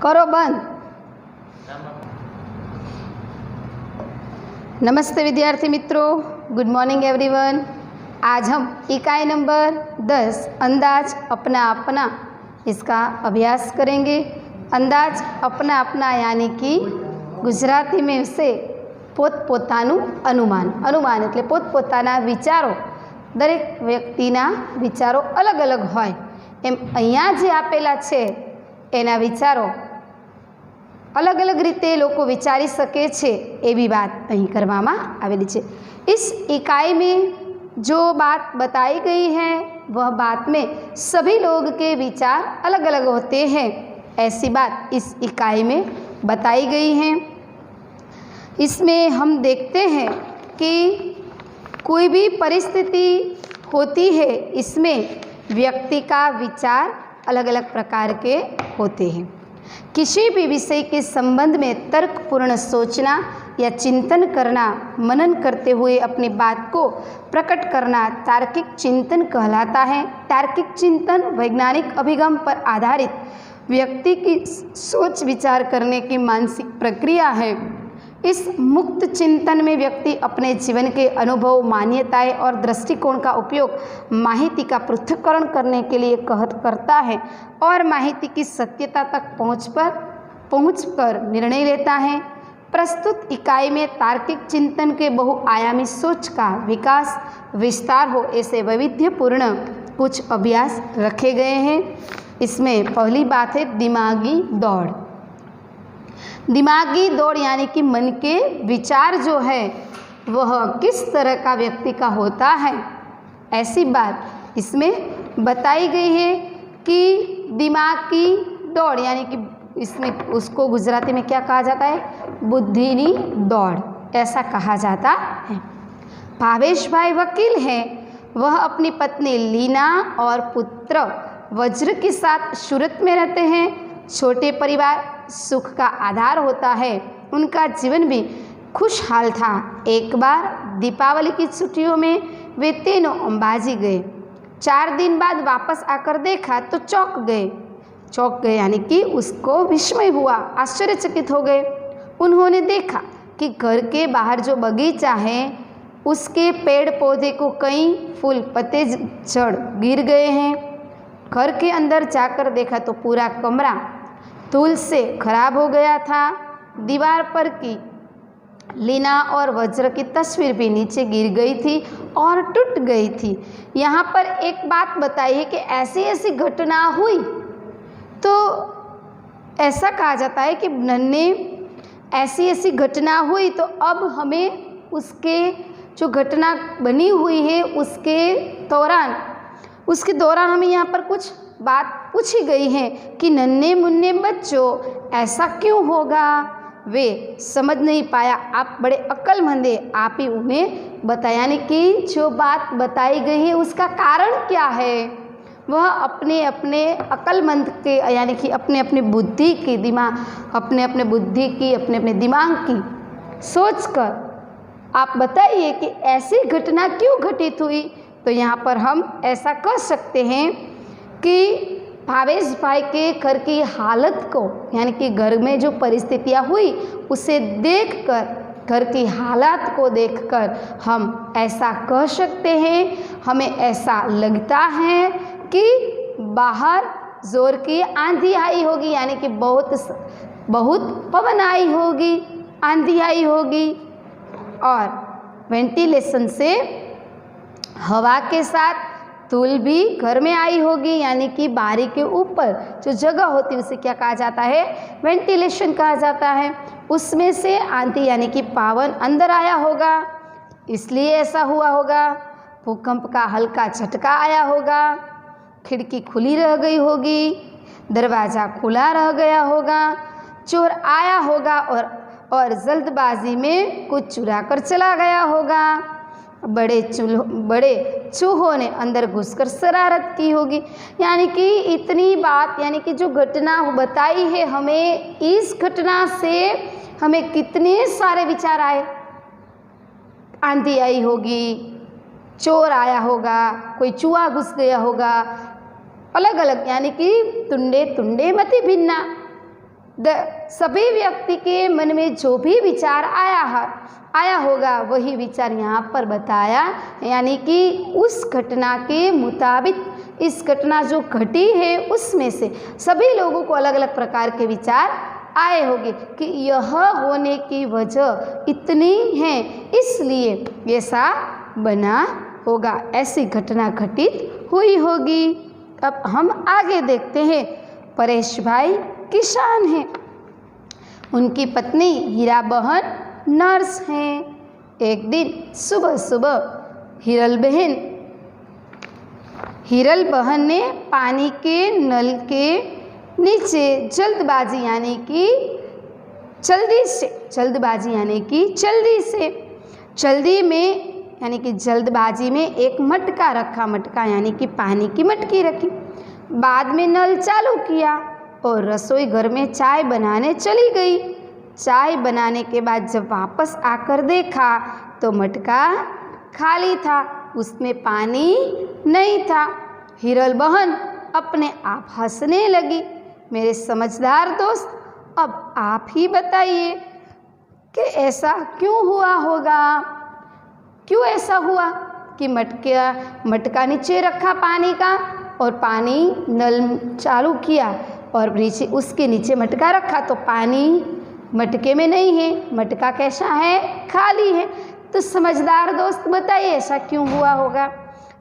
करो बंद। नमस्ते विद्यार्थी मित्रों, गुड मॉर्निंग एवरीवन। आज हम इकाई नंबर 10 अंदाज अपना अपना इसका अभ्यास करेंगे। अंदाज अपना अपना यानी कि गुजराती में से પોતપોતાનું अनुमान। अनुमान એટલે પોતપોતાના વિચારો। દરેક વ્યક્તિના વિચારો અલગ અલગ હોય એમ અહીંયા જે આપેલા છે એના વિચારો अलग अलग रीते लोग विचारी सके छे एवी बात अहीं करवामां आवेली छे। इस इकाई में जो बात बताई गई है वह बात में सभी लोग के विचार अलग अलग होते हैं, ऐसी बात इस इकाई में बताई गई है। इसमें हम देखते हैं कि कोई भी परिस्थिति होती है, इसमें व्यक्ति का विचार अलग अलग प्रकार के होते हैं। किसी भी विषय के संबंध में तर्कपूर्ण सोचना या चिंतन करना, मनन करते हुए अपनी बात को प्रकट करना तार्किक चिंतन कहलाता है। तार्किक चिंतन वैज्ञानिक अभिगम पर आधारित व्यक्ति की सोच विचार करने की मानसिक प्रक्रिया है। इस मुक्त चिंतन में व्यक्ति अपने जीवन के अनुभव, मान्यताएं और दृष्टिकोण का उपयोग माहिती का पृथक्करण करने के लिए करता है और माहिती की सत्यता तक पहुंचकर निर्णय लेता है। प्रस्तुत इकाई में तार्किक चिंतन के बहुआयामी सोच का विकास विस्तार हो ऐसे वैविध्यपूर्ण कुछ अभ्यास रखे गए हैं। इसमें पहली बात है दिमागी दौड़। दिमागी दौड़ यानी कि मन के विचार जो है वह किस तरह का व्यक्ति का होता है, ऐसी बात इसमें बताई गई है कि दिमागी दौड़ यानी कि इसमें उसको गुजराती में क्या कहा जाता है, बुद्धिनी दौड़ ऐसा कहा जाता है। भावेश भाई वकील हैं, वह अपनी पत्नी लीना और पुत्र वज्र के साथ सूरत में रहते हैं। छोटे परिवार सुख का आधार होता है, उनका जीवन भी खुशहाल था। एक बार दीपावली की छुट्टियों में वे तीनों अंबाजी गए। 4 दिन बाद वापस आकर देखा तो चौंक गए यानी कि उसको विस्मय हुआ, आश्चर्यचकित हो गए। उन्होंने देखा कि घर के बाहर जो बगीचा है उसके पेड़ पौधे को कई फूल पत्ते झड़ गिर गए हैं। घर के अंदर जाकर देखा तो पूरा कमरा धूल से खराब हो गया था। दीवार पर की लीना और वज्र की तस्वीर भी नीचे गिर गई थी और टूट गई थी। यहाँ पर एक बात बताई है कि ऐसी ऐसी घटना हुई, तो ऐसा कहा जाता है कि नन्हे ऐसी ऐसी घटना हुई तो अब हमें उसके जो घटना बनी हुई है उसके दौरान हमें यहाँ पर कुछ बात पूछी गई है कि नन्हे मुन्ने बच्चों ऐसा क्यों होगा, वे समझ नहीं पाया। आप बड़े अक्लमंद हैं, आप ही उन्हें बताया, यानी कि जो बात बताई गई है उसका कारण क्या है वह अपने अपने अक्लमंद के यानी कि अपने अपने बुद्धि की अपने अपने दिमाग की सोच कर आप बताइए कि ऐसी घटना क्यों घटित हुई। तो यहाँ पर हम ऐसा कह सकते हैं कि भावेश भाई के घर की हालत को यानी कि घर में जो परिस्थितियाँ हुई उसे देखकर, घर की हालात को देखकर हम ऐसा कह सकते हैं, हमें ऐसा लगता है कि बाहर जोर की आंधी आई होगी, यानी कि बहुत पवन आई होगी, आंधी आई होगी और वेंटिलेशन से हवा के साथ धूल भी घर में आई होगी, यानी कि बारी के ऊपर जो जगह होती है उसे क्या कहा जाता है, वेंटिलेशन कहा जाता है। उसमें से आंधी यानी कि पवन अंदर आया होगा, इसलिए ऐसा हुआ होगा। भूकंप का हल्का झटका आया होगा, खिड़की खुली रह गई होगी, दरवाज़ा खुला रह गया होगा, चोर आया होगा और जल्दबाजी में कुछ चुरा कर चला गया होगा। बड़े चूहों ने अंदर घुसकर शरारत की होगी। यानी कि इतनी बात, यानी कि जो घटना बताई है हमें, इस घटना से हमें कितने सारे विचार आए। आंधी आई होगी, चोर आया होगा, कोई चूहा घुस गया होगा, अलग अलग, यानी कि तुंडे तुंडे मति भिन्ना, सभी व्यक्ति के मन में जो भी विचार आया होगा वही विचार यहाँ पर बताया, यानी कि उस घटना के मुताबिक इस घटना जो घटी है उसमें से सभी लोगों को अलग अलग प्रकार के विचार आए होंगे कि यह होने की वजह इतनी है, इसलिए ऐसा बना होगा, ऐसी घटना घटित हुई होगी। अब हम आगे देखते हैं। परेश भाई किसान हैं, उनकी पत्नी हीरा बहन नर्स हैं। एक दिन सुबह सुबह हिरल बहन ने पानी के नल के नीचे जल्दबाजी यानी कि जल्दबाजी में एक मटका रखा, मटका यानी कि पानी की मटकी रखी। बाद में नल चालू किया और रसोई घर में चाय बनाने चली गई। चाय बनाने के बाद जब वापस आकर देखा तो मटका खाली था, उसमें पानी नहीं था। हिरल बहन अपने आप हंसने लगी। मेरे समझदार दोस्त, अब आप ही बताइए कि ऐसा क्यों हुआ होगा? क्यों ऐसा हुआ कि मटका नीचे रखा पानी का और पानी नल चालू किया और नीचे उसके नीचे मटका रखा तो पानी मटके में नहीं है, मटका कैसा है? खाली है। तो समझदार दोस्त बताइए ऐसा क्यों हुआ होगा?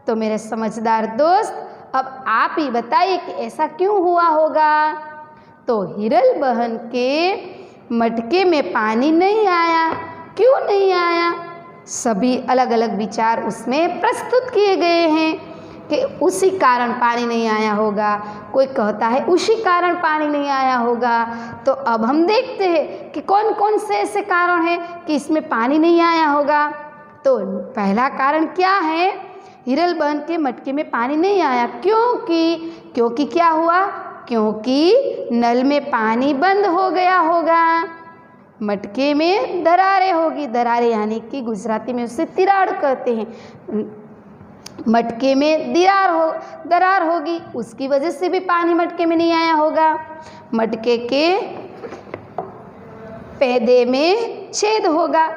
तो मेरे समझदार दोस्त, अब आप ही बताइए कि ऐसा क्यों हुआ होगा? तो हिरल बहन के मटके में पानी नहीं आया। क्यों नहीं आया? सभी अलग अलग विचार उसमें प्रस्तुत किए गए हैं कि उसी कारण पानी नहीं आया होगा, कोई कहता है उसी कारण पानी नहीं आया होगा। तो अब हम देखते हैं कि कौन कौन से ऐसे कारण हैं कि इसमें पानी नहीं आया होगा। तो पहला कारण क्या है? हिरल बहन के मटके में पानी नहीं आया क्योंकि क्या हुआ? क्योंकि नल में पानी बंद हो गया होगा। मटके में दरारें होगी, दरारें यानी कि गुजराती में उसे तिराड़ कहते हैं। मटके में दरार होगी, उसकी वजह से भी पानी मटके में नहीं आया होगा। मटके के पैदे में छेद होगा,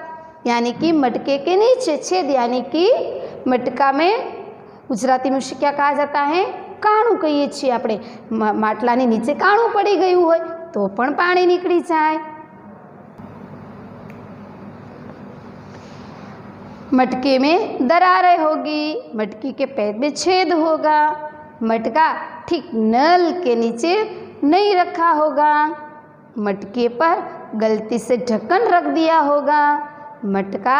यानी कि मटके के नीचे छेद, यानी कि मटका में गुजराती में क्या कहा जाता है? काणું કહીએ છીએ આપણે। માટલાની નીચે કાણું પડી ગયું હોય તો પણ પાણી નીકળી જાય। मटके में दरारें होगी, मटकी के पैर में छेद होगा, मटका ठीक नल के नीचे नहीं रखा होगा, मटके पर गलती से ढक्कन रख दिया होगा, मटका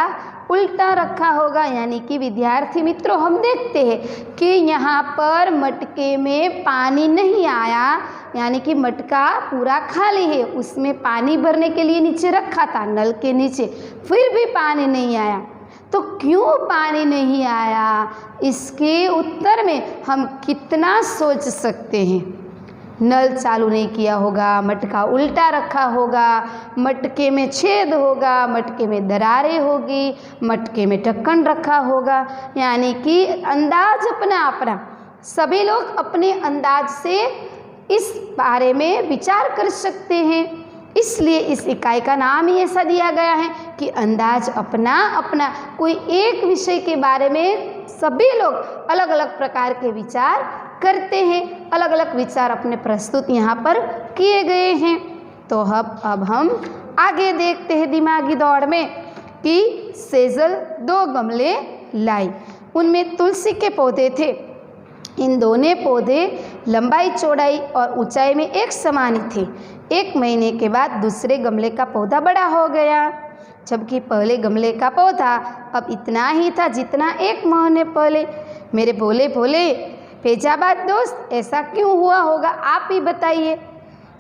उल्टा रखा होगा। यानी कि विद्यार्थी मित्रों, हम देखते हैं कि यहाँ पर मटके में पानी नहीं आया, यानी कि मटका पूरा खाली है, उसमें पानी भरने के लिए नीचे रखा था नल के नीचे, फिर भी पानी नहीं आया। तो क्यों पानी नहीं आया? इसके उत्तर में हम कितना सोच सकते हैं। नल चालू नहीं किया होगा, मटका उल्टा रखा होगा, मटके में छेद होगा, मटके में दरारें होगी, मटके में ढक्कन रखा होगा। यानी कि अंदाज अपना सभी लोग अपने अंदाज से इस बारे में विचार कर सकते हैं। इसलिए इस इकाई का नाम ही ऐसा दिया गया है कि अंदाज अपना। कोई एक विषय के बारे में सभी लोग अलग अलग प्रकार के विचार करते हैं, अलग अलग विचार अपने प्रस्तुत यहाँ पर किए गए हैं। तो अब हम आगे देखते हैं दिमागी दौड़ में कि सेजल 2 गमले लाई, उनमें तुलसी के पौधे थे। इन दोनों पौधे लंबाई चौड़ाई और ऊंचाई में एक समान थे। 1 महीने के बाद दूसरे गमले का पौधा बड़ा हो गया, जबकि पहले गमले का पौधा अब इतना ही था जितना 1 महीने पहले। मेरे भोले भोले फैजाबाद दोस्त, ऐसा क्यों हुआ होगा? आप ही बताइए।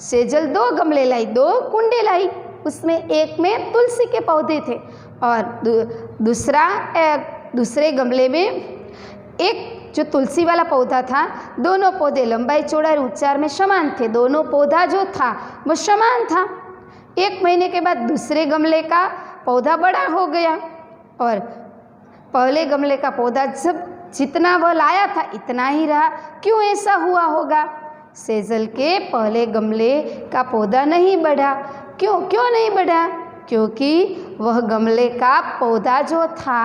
सेजल 2 गमले लाई, 2 कुंडे लाई, उसमें एक में तुलसी के पौधे थे और दूसरे गमले में एक जो तुलसी वाला पौधा था। दोनों पौधे लंबाई चौड़ाई ऊंचाई में समान थे, दोनों पौधा जो था वो समान था। 1 महीने के बाद दूसरे गमले का पौधा बड़ा हो गया और पहले गमले का पौधा जब जितना वह लाया था इतना ही रहा। क्यों ऐसा हुआ होगा? सेजल के पहले गमले का पौधा नहीं बढ़ा। क्यों नहीं बढ़ा? क्योंकि वह गमले का पौधा जो था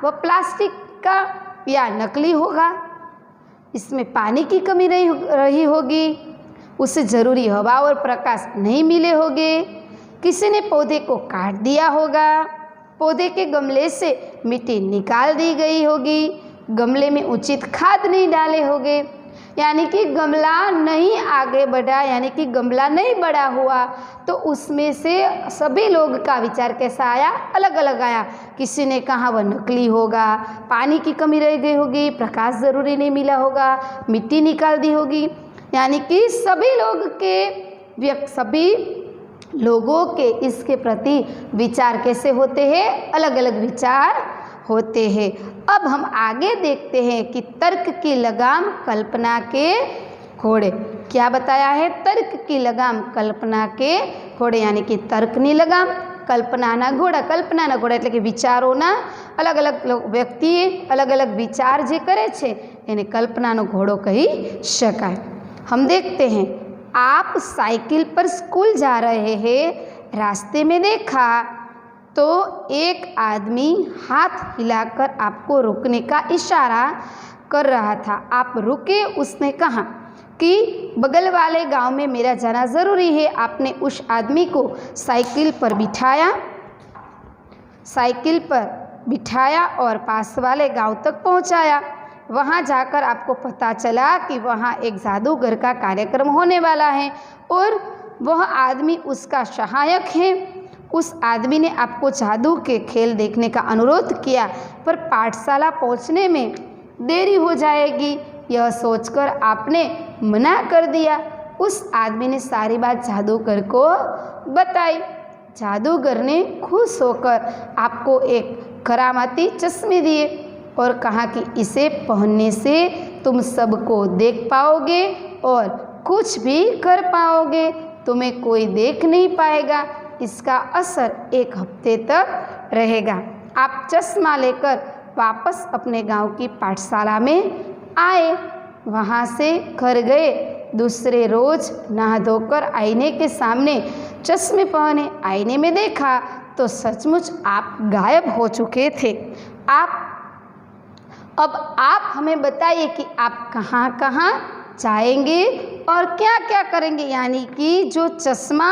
वह प्लास्टिक का या नकली होगा, इसमें पानी की कमी रही होगी, उसे ज़रूरी हवा और प्रकाश नहीं मिले होंगे, किसी ने पौधे को काट दिया होगा, पौधे के गमले से मिट्टी निकाल दी गई होगी, गमले में उचित खाद नहीं डाले होंगे, यानी कि गमला नहीं आगे बढ़ा, यानी कि गमला नहीं बड़ा हुआ। तो उसमें से सभी लोग का विचार कैसा आया? अलग अलग आया। किसी ने कहा वह नकली होगा, पानी की कमी रह गई होगी, प्रकाश ज़रूरी नहीं मिला होगा, मिट्टी निकाल दी होगी, यानी कि सभी लोगों के इसके प्रति विचार कैसे होते हैं? अलग अलग विचार होते हैं। अब हम आगे देखते हैं कि तर्क की लगाम कल्पना के घोड़े। क्या बताया है? तर्क की लगाम कल्पना के घोड़े, यानी कि तर्कनी लगाम कल्पनाना घोड़ा। कल्पनाना घोड़ा એટલે કે વિચારોના અલગ અલગ વ્યક્તિએ અલગ અલગ વિચાર જે કરે છે એને કલ્પનાનો ઘોડો કહી શકાય। हम देखते हैं, आप साइकिल पर स्कूल जा रहे हैं, रास्ते में देखा तो एक आदमी हाथ हिलाकर आपको रुकने का इशारा कर रहा था। आप रुके, उसने कहा कि बगल वाले गांव में मेरा जाना ज़रूरी है। आपने उस आदमी को साइकिल पर बिठाया और पास वाले गांव तक पहुंचाया। वहां जाकर आपको पता चला कि वहां एक जादूगर का कार्यक्रम होने वाला है और वह आदमी उसका सहायक है। उस आदमी ने आपको जादू के खेल देखने का अनुरोध किया, पर पाठशाला पहुंचने में देरी हो जाएगी, यह सोचकर आपने मना कर दिया। उस आदमी ने सारी बात जादूगर को बताई। जादूगर ने खुश होकर आपको एक करामाती चश्मे दिए और कहा कि इसे पहनने से तुम सबको देख पाओगे और कुछ भी कर पाओगे, तुम्हें कोई देख नहीं पाएगा, इसका असर 1 हफ्ते तक रहेगा। आप चश्मा लेकर वापस अपने गांव की पाठशाला में आए, वहां से घर गए। दूसरे रोज नहा धोकर आईने के सामने चश्मे पहने, आईने में देखा तो सचमुच आप गायब हो चुके थे। अब आप हमें बताइए कि आप कहाँ कहाँ जाएंगे और क्या क्या करेंगे, यानी कि जो चश्मा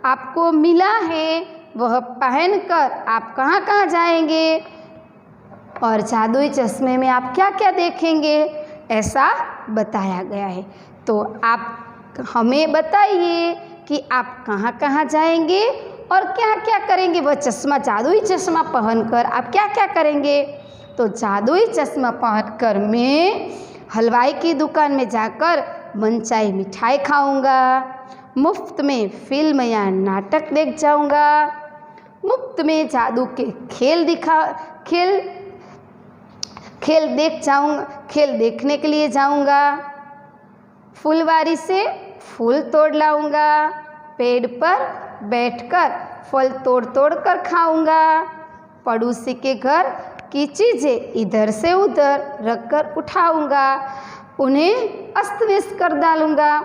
आपको मिला है वह पहनकर आप कहाँ कहाँ जाएंगे और जादुई चश्मे में आप क्या क्या देखेंगे, ऐसा बताया गया है। तो आप हमें बताइए कि आप कहाँ कहाँ जाएंगे और क्या क्या करेंगे। वह चश्मा, जादुई चश्मा पहनकर आप क्या क्या करेंगे? तो जादुई चश्मा पहनकर मैं हलवाई की दुकान में जाकर मनचाही मिठाई खाऊंगा, मुफ्त में फिल्म या नाटक देख जाऊंगा, मुफ्त में जादू के खेल देखने के लिए जाऊंगा, फुलवारी से फूल तोड़ लाऊंगा, पेड़ पर बैठकर फल तोड़ तोड़ कर खाऊंगा, पड़ोसी के घर की चीज़ें इधर से उधर रखकर उठाऊंगा, उन्हें अस्त व्यस्त कर डालूंगा।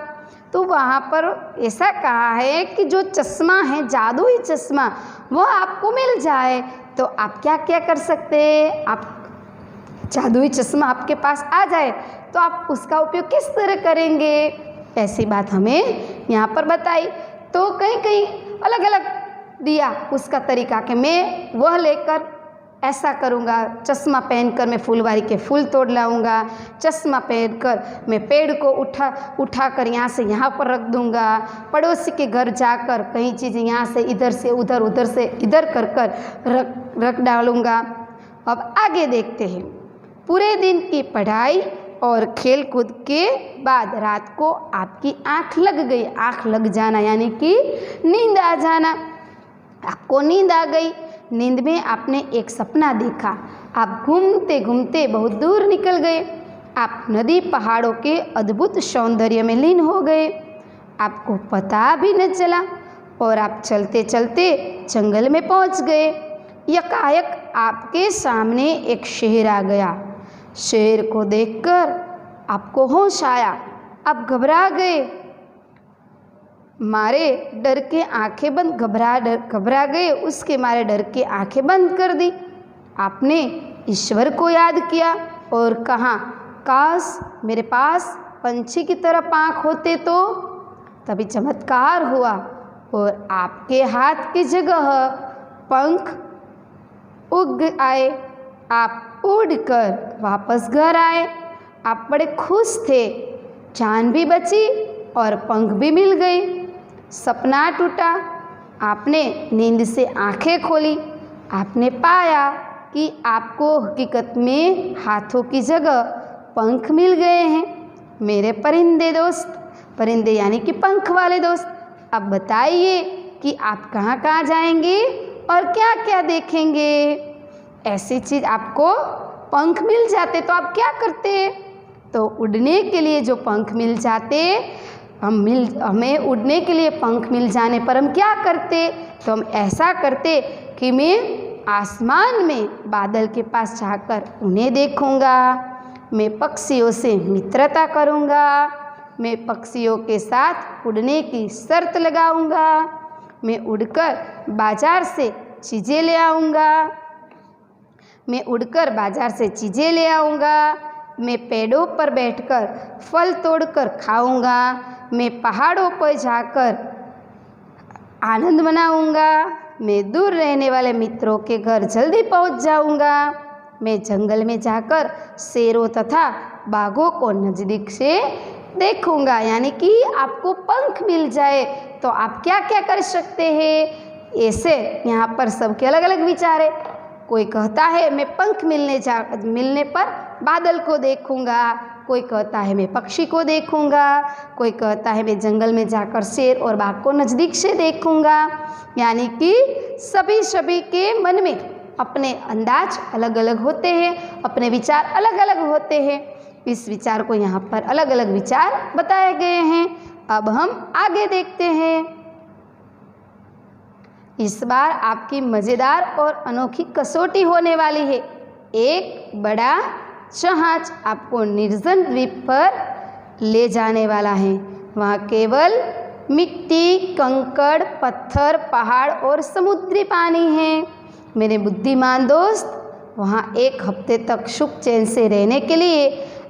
तो वहाँ पर ऐसा कहा है कि जो चश्मा है, जादुई चश्मा, वह आपको मिल जाए तो आप क्या क्या कर सकते हैं। आप जादुई चश्मा आपके पास आ जाए तो आप उसका उपयोग किस तरह करेंगे, ऐसी बात हमें यहाँ पर बताई। तो कहीं कहीं अलग अलग दिया उसका तरीका कि मैं वह लेकर ऐसा करूँगा, चश्मा पहनकर मैं फुलवारी के फूल तोड़ लाऊंगा, चश्मा पहनकर मैं पेड़ को उठाकर यहाँ से यहाँ पर रख दूँगा, पड़ोसी के घर जाकर कई चीज़ें यहाँ से उधर, उधर से इधर कर रख डालूँगा। अब आगे देखते हैं। पूरे दिन की पढ़ाई और खेल कूद के बाद रात को आपकी आँख लग गई। आँख लग जाना यानी कि नींद आ जाना। आपको नींद आ गई। नींद में आपने एक सपना देखा। आप घूमते घूमते बहुत दूर निकल गए। आप नदी पहाड़ों के अद्भुत सौंदर्य में लीन हो गए। आपको पता भी न चला और आप चलते चलते जंगल में पहुंच गए। यकायक आपके सामने एक शेर आ गया। शेर को देखकर आपको होश आया। आप घबरा गए, मारे डर के आंखें बंद, घबरा गए, उसके मारे डर के आंखें बंद कर दी। आपने ईश्वर को याद किया और कहा, काश मेरे पास पंछी की तरह पाँख होते तो। तभी चमत्कार हुआ और आपके हाथ की जगह पंख उग आए। आप उड़कर वापस घर आए। आप बड़े खुश थे, जान भी बची और पंख भी मिल गई। सपना टूटा, आपने नींद से आंखें खोली। आपने पाया कि आपको हकीकत में हाथों की जगह पंख मिल गए हैं। मेरे परिंदे दोस्त, परिंदे यानी कि पंख वाले दोस्त, अब बताइए कि आप कहाँ कहाँ जाएंगे और क्या क्या देखेंगे। ऐसी चीज़ आपको पंख मिल जाते तो आप क्या करते? तो उड़ने के लिए जो पंख मिल जाते, हमें उड़ने के लिए पंख मिल जाने पर हम क्या करते? तो हम ऐसा करते कि मैं आसमान में बादल के पास जाकर उन्हें देखूंगा, मैं पक्षियों से मित्रता करूंगा, मैं पक्षियों के साथ उड़ने की शर्त लगाऊंगा, मैं उड़कर बाजार से चीज़ें ले आऊंगा, मैं उड़कर बाजार से चीज़ें ले आऊंगा, मैं पेड़ों पर बैठकर फल तोड़कर खाऊंगा, मैं पहाड़ों पर जाकर आनंद मनाऊंगा, मैं दूर रहने वाले मित्रों के घर जल्दी पहुंच जाऊंगा, मैं जंगल में जाकर शेरों तथा बाघों को नज़दीक से देखूंगा। यानी कि आपको पंख मिल जाए तो आप क्या क्या कर सकते हैं। ऐसे यहाँ पर सबके अलग अलग विचार है। कोई कहता है मैं पंख मिलने पर बादल को देखूंगा, कोई कहता है मैं पक्षी को देखूंगा, कोई कहता है मैं जंगल में जाकर शेर और बाघ को नज़दीक से देखूंगा। यानी कि सभी के मन में अपने अंदाज अलग अलग होते हैं, अपने विचार अलग अलग होते हैं। इस विचार को यहाँ पर अलग अलग विचार बताए गए हैं। अब हम आगे देखते हैं। इस बार आपकी मज़ेदार और अनोखी कसौटी होने वाली है। एक बड़ा जहाज आपको निर्जन द्वीप पर ले जाने वाला है। वहाँ केवल मिट्टी, कंकड़, पत्थर, पहाड़ और समुद्री पानी है। मेरे बुद्धिमान दोस्त, वहाँ एक हफ्ते तक सुख चैन से रहने के लिए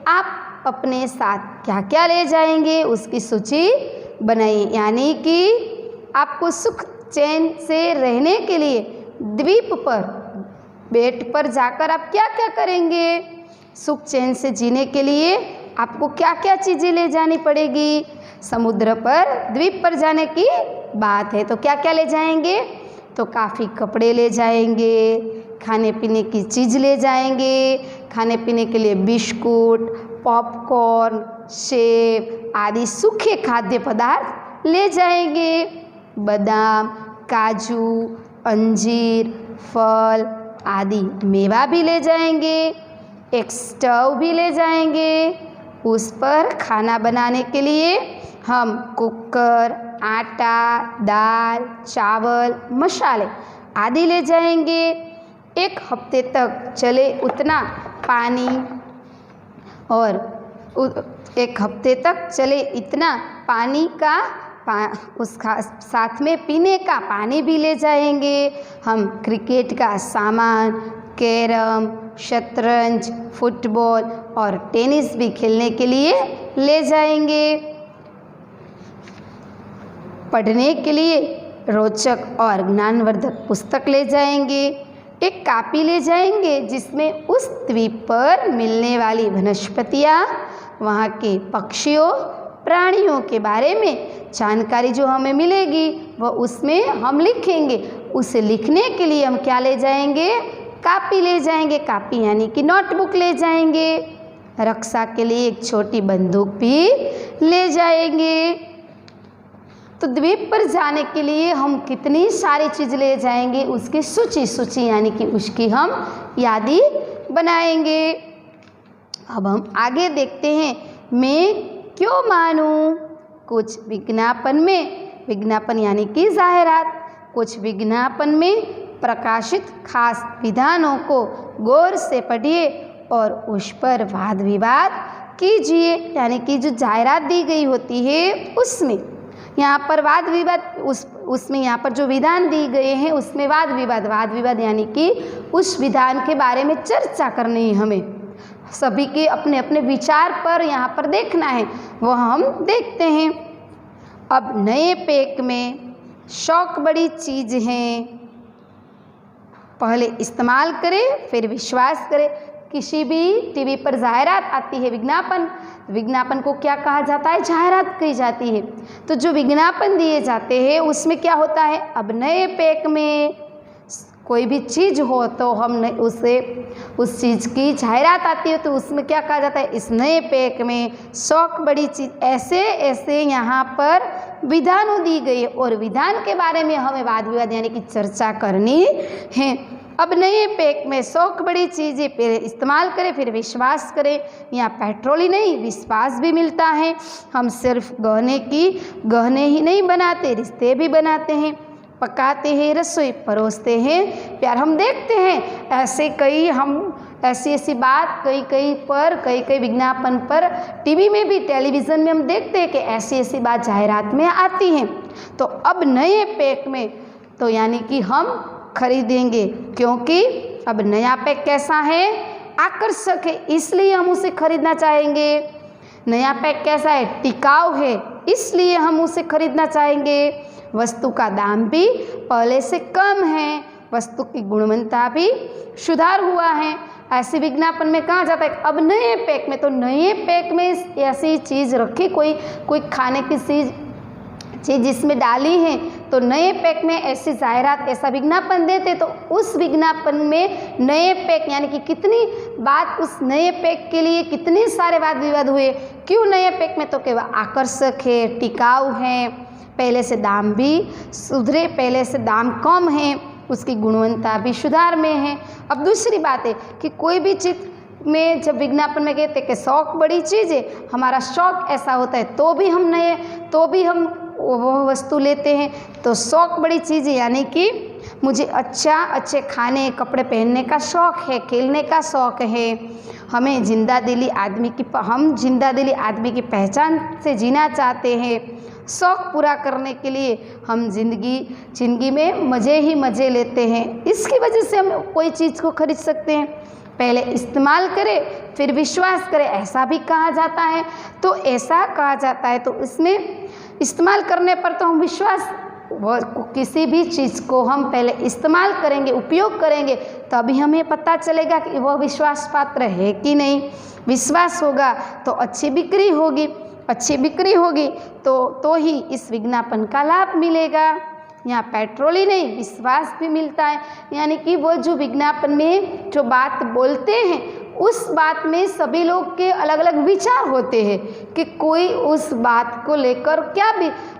आप अपने साथ क्या क्या ले जाएंगे उसकी सूची बनाइए। यानी कि आपको सुख चैन से रहने के लिए द्वीप पर बेट पर जाकर आप क्या क्या करेंगे। सुख चैन से जीने के लिए आपको क्या क्या चीज़ें ले जानी पड़ेगी। समुद्र पर द्वीप पर जाने की बात है तो क्या क्या ले जाएंगे? तो काफ़ी कपड़े ले जाएंगे, खाने पीने की चीज़ ले जाएंगे, खाने पीने के लिए बिस्कुट, पॉपकॉर्न, सेब आदि सूखे खाद्य पदार्थ ले जाएंगे। बादाम, काजू, अंजीर, फल आदि मेवा भी ले जाएंगे। एक स्टोव भी ले जाएंगे, उस पर खाना बनाने के लिए हम कुकर, आटा, दाल, चावल, मसाले आदि ले जाएंगे। एक हफ्ते तक चले उतना पानी और एक हफ्ते तक चले इतना पानी का उसका साथ में पीने का पानी भी ले जाएंगे। हम क्रिकेट का सामान, कैरम, शतरंज, फुटबॉल और टेनिस भी खेलने के लिए ले जाएंगे। पढ़ने के लिए रोचक और ज्ञानवर्धक पुस्तक ले जाएंगे। एक कॉपी ले जाएंगे जिसमें उस द्वीप पर मिलने वाली वनस्पतियाँ, वहाँ के पक्षियों, प्राणियों के बारे में जानकारी जो हमें मिलेगी वह उसमें हम लिखेंगे। उसे लिखने के लिए हम क्या ले जाएंगे? कॉपी ले जाएंगे। कॉपी यानी कि नोटबुक ले जाएंगे। रक्षा के लिए एक छोटी बंदूक भी ले जाएंगे। तो द्वीप पर जाने के लिए हम कितनी सारी चीज़ ले जाएंगे उसकी सूची यानी कि उसकी हम यादी बनाएंगे। अब हम आगे देखते हैं। मैं क्यों मानूं? कुछ विज्ञापन यानी कि जाहिरात, कुछ विज्ञापन में प्रकाशित खास विधानों को गौर से पढ़िए और उस पर वाद विवाद कीजिए, यानी कि जो जायरात दी गई होती है उसमें यहाँ पर वाद विवाद उसमें यहाँ पर जो विधान दिए गए हैं उसमें वाद विवाद यानी कि उस विधान के बारे में चर्चा करनी है। हमें सभी के अपने अपने विचार पर यहाँ पर देखना है, वह हम देखते हैं। अब नए पैक में शौक बड़ी चीज़ है, पहले इस्तेमाल करें फिर विश्वास करें। किसी भी टीवी पर जाहिरात आती है, विज्ञापन को क्या कहा जाता है? जाहिरात कही जाती है। तो जो विज्ञापन दिए जाते हैं उसमें क्या होता है? अब नए पैक में कोई भी चीज़ हो तो हम उस चीज़ की जाहिरात आती है तो उसमें क्या कहा जाता है? इस नए पैक में शौक बड़ी चीज़, ऐसे यहाँ पर विधानों दी गई है और विधान के बारे में हमें वाद विवाद यानी कि चर्चा करनी है। अब नए पैक में शौक बड़ी चीज़ें, पहले इस्तेमाल करें फिर विश्वास करें। यहाँ पेट्रोल ही नहीं विश्वास भी मिलता है। हम सिर्फ गहने ही नहीं बनाते, रिश्ते भी बनाते हैं। पकाते हैं रसोई, परोसते हैं प्यार। हम देखते हैं ऐसी बात कई विज्ञापन पर, टीवी में भी टेलीविज़न में हम देखते हैं कि ऐसी बात जाहिरात में आती हैं। तो अब नए पैक में तो यानी कि हम खरीदेंगे, क्योंकि अब नया पैक कैसा है? आकर्षक है, इसलिए हम उसे खरीदना चाहेंगे। नया पैक कैसा है? टिकाऊ है, इसलिए हम उसे खरीदना चाहेंगे। वस्तु का दाम भी पहले से कम है, वस्तु की गुणवत्ता भी सुधार हुआ है। ऐसे विज्ञापन में कहा जाता है अब नए पैक में, तो नए पैक में ऐसी चीज़ रखी, कोई खाने की चीज़ जिसमें डाली है, तो नए पैक में ऐसी जाहिरात, ऐसा विज्ञापन देते तो उस विज्ञापन में नए पैक यानी कि कितनी बात, उस नए पैक के लिए कितने सारे वाद विवाद हुए। क्यों नए पैक में? तो केवल आकर्षक है, टिकाऊ है, पहले से दाम भी सुधरे, पहले से दाम कम है, उसकी गुणवत्ता भी सुधार में है। अब दूसरी बात है कि कोई भी चीज़ में जब विज्ञापन में कहते कि शौक बड़ी चीज़ है, हमारा शौक ऐसा होता है तो भी हम वो वस्तु लेते हैं। तो शौक बड़ी चीज़ है यानी कि मुझे अच्छे खाने कपड़े पहनने का शौक़ है, खेलने का शौक़ है। हम जिंदा दिली आदमी की पहचान से जीना चाहते हैं। शौक़ पूरा करने के लिए हम जिंदगी में मज़े ही मज़े लेते हैं। इसकी वजह से हम कोई चीज़ को खरीद सकते हैं। पहले इस्तेमाल करें फिर विश्वास करें, ऐसा भी कहा जाता है। तो ऐसा कहा जाता है तो इसमें इस्तेमाल करने पर तो हम किसी भी चीज़ को हम पहले इस्तेमाल करेंगे, उपयोग करेंगे, तभी हमें पता चलेगा कि वह विश्वास पात्र है कि नहीं। विश्वास होगा तो अच्छी बिक्री होगी तो ही इस विज्ञापन का लाभ मिलेगा। यहाँ पेट्रोल ही नहीं विश्वास भी मिलता है, यानी कि वो जो विज्ञापन में जो बात बोलते हैं उस बात में सभी लोग के अलग अलग विचार होते हैं कि कोई उस बात को लेकर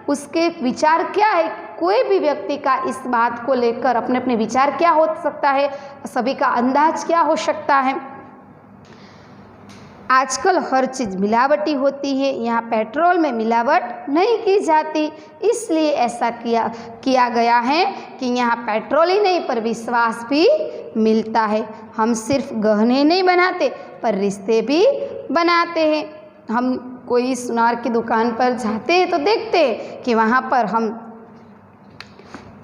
उसके विचार क्या है। कोई भी व्यक्ति का इस बात को लेकर अपने विचार क्या हो सकता है, सभी का अंदाज क्या हो सकता है। आजकल हर चीज़ मिलावटी होती है, यहाँ पेट्रोल में मिलावट नहीं की जाती, इसलिए ऐसा किया गया है कि यहाँ पेट्रोल ही नहीं पर विश्वास भी मिलता है। हम सिर्फ गहने नहीं बनाते पर रिश्ते भी बनाते हैं। हम कोई सुनार की दुकान पर जाते हैं तो देखते हैं कि वहाँ पर हम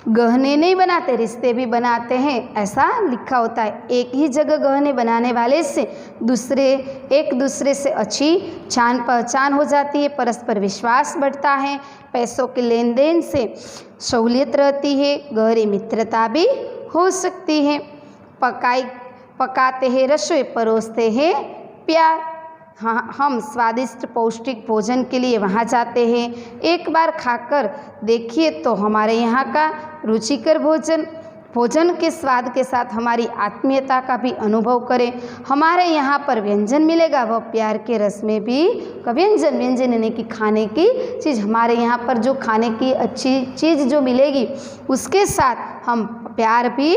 गहने नहीं बनाते, रिश्ते भी बनाते हैं, ऐसा लिखा होता है। एक ही जगह गहने बनाने वाले से एक दूसरे से अच्छी जान पहचान हो जाती है, परस्पर विश्वास बढ़ता है, पैसों के लेन देन से सहूलियत रहती है, गहरी मित्रता भी हो सकती है। पकाते हैं रसोई, परोसते हैं प्यार। हाँ, हम स्वादिष्ट पौष्टिक भोजन के लिए वहाँ जाते हैं। एक बार खाकर देखिए तो हमारे यहाँ का रुचिकर भोजन के स्वाद के साथ हमारी आत्मीयता का भी अनुभव करें। हमारे यहाँ पर व्यंजन मिलेगा वह प्यार के रस में भी व्यंजन यानी कि खाने की चीज़। हमारे यहाँ पर जो खाने की अच्छी चीज़ जो मिलेगी उसके साथ हम प्यार भी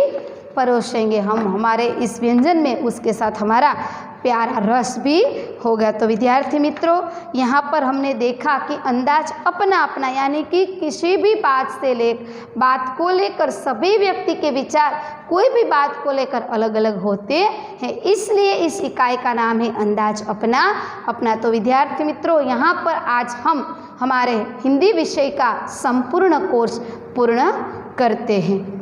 परोसेंगे। हम हमारे इस व्यंजन में उसके साथ हमारा प्यारा रस भी होगा। तो विद्यार्थी मित्रों, यहाँ पर हमने देखा कि अंदाज अपना अपना यानी कि किसी भी बात को लेकर सभी व्यक्ति के विचार कोई भी बात को लेकर अलग अलग होते हैं, इसलिए इस इकाई का नाम है अंदाज अपना अपना। तो विद्यार्थी मित्रों, यहाँ पर आज हम हमारे हिंदी विषय का संपूर्ण कोर्स पूर्ण करते हैं।